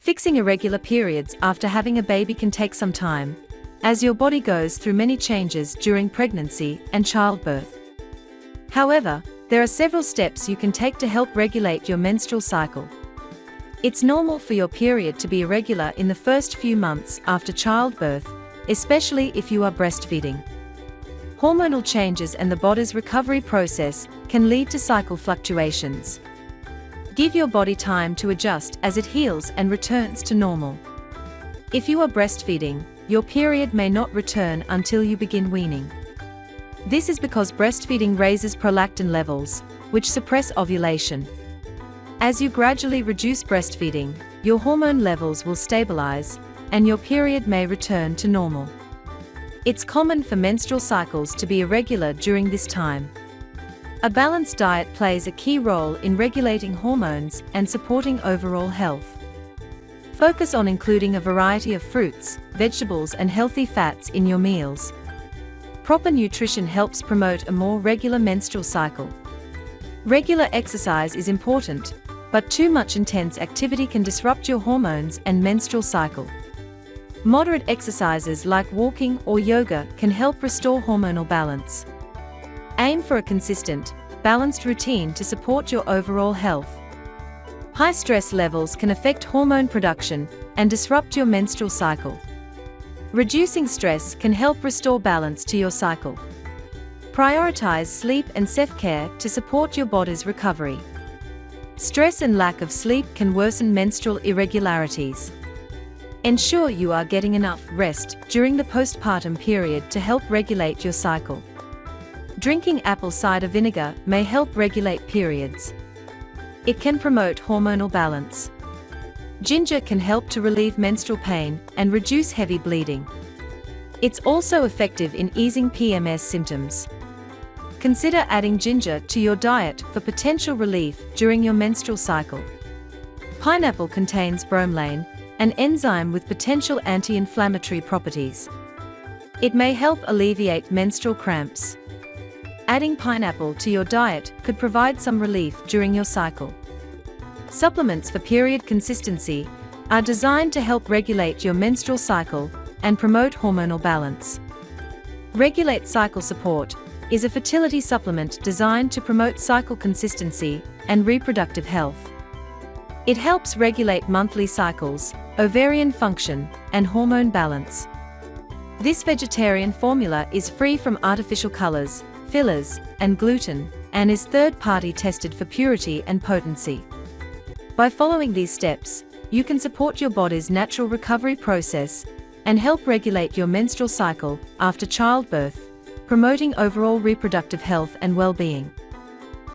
Fixing irregular periods after having a baby can take some time, as your body goes through many changes during pregnancy and childbirth. However, there are several steps you can take to help regulate your menstrual cycle. It's normal for your period to be irregular in the first few months after childbirth, especially if you are breastfeeding. Hormonal changes and the body's recovery process can lead to cycle fluctuations. Give your body time to adjust as it heals and returns to normal. If you are breastfeeding, your period may not return until you begin weaning. This is because breastfeeding raises prolactin levels, which suppress ovulation. As you gradually reduce breastfeeding, your hormone levels will stabilize, and your period may return to normal. It's common for menstrual cycles to be irregular during this time. A balanced diet plays a key role in regulating hormones and supporting overall health. Focus on including a variety of fruits, vegetables, and healthy fats in your meals. Proper nutrition helps promote a more regular menstrual cycle. Regular exercise is important, but too much intense activity can disrupt your hormones and menstrual cycle. Moderate exercises like walking or yoga can help restore hormonal balance. Aim for a consistent, balanced routine to support your overall health. High stress levels can affect hormone production and disrupt your menstrual cycle. Reducing stress can help restore balance to your cycle. Prioritize sleep and self-care to support your body's recovery. Stress and lack of sleep can worsen menstrual irregularities. Ensure you are getting enough rest during the postpartum period to help regulate your cycle. Drinking apple cider vinegar may help regulate periods. It can promote hormonal balance. Ginger can help to relieve menstrual pain and reduce heavy bleeding. It's also effective in easing PMS symptoms. Consider adding ginger to your diet for potential relief during your menstrual cycle. Pineapple contains bromelain, an enzyme with potential anti-inflammatory properties. It may help alleviate menstrual cramps. Adding pineapple to your diet could provide some relief during your cycle. Supplements for period consistency are designed to help regulate your menstrual cycle and promote hormonal balance. Regulate Cycle Support is a fertility supplement designed to promote cycle consistency and reproductive health. It helps regulate monthly cycles, ovarian function, and hormone balance. This vegetarian formula is free from artificial colors, fillers, and gluten, and is third-party tested for purity and potency. By following these steps, you can support your body's natural recovery process and help regulate your menstrual cycle after childbirth, promoting overall reproductive health and well-being.